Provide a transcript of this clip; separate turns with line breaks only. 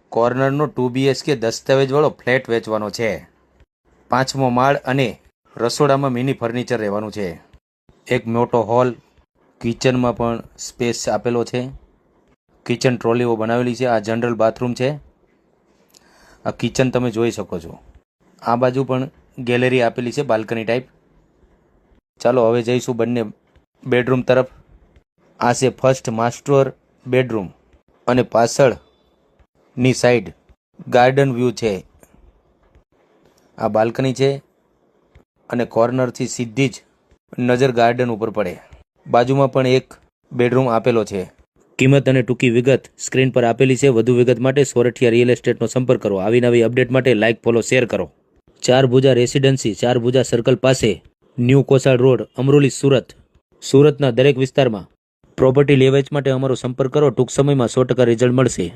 કોર્નરનો 2 BHK દસ્તાવેજવાળો flat વેચવાનો છે. 5મો માળ અને રસોડામાં મિની ફર્નિચર રહેવાનું છે. એક મોટો હોલ, કિચનમાં પણ સ્પેસ આપેલો છે. કિચન ટ્રોલીઓ બનાવેલી છે. આ જનરલ બાથરૂમ છે. આ કિચન તમે જોઈ શકો છો. આ બાજુ પણ ગેલેરી આપેલી છે, બાલ્કની ટાઈપ. ચાલો હવે જઈશું બંને બેડરૂમ તરફ. આ છે ફર્સ્ટ માસ્ટર બેડરૂમ અને પાછળની સાઈડ ગાર્ડન વ્યૂ છે. આ બાલ્કની છે અને કોર્નરથી સીધી જ નજર ગાર્ડન ઉપર પડે. બાજુમાં પણ એક બેડરૂમ આપેલો છે. કિંમત અને ટૂંકી વિગત સ્ક્રીન પર આપેલી છે. વધુ વિગત માટે સોરઠિયા રિયલ એસ્ટેટનો સંપર્ક કરો. આવી નવી અપડેટ માટે લાઇક, ફોલો, શેર કરો. ચારભુજા રેસિડેન્સી, ચારભુજા સર્કલ પાસે, ન્યૂ કોસાડ રોડ, અમરોલી, સુરત. સુરતના દરેક વિસ્તારમાં પ્રોપર્ટી લે વેચ માટે અમારો સંપર્ક કરો. ટૂંક સમયમાં 100% રિઝલ્ટ મળશે.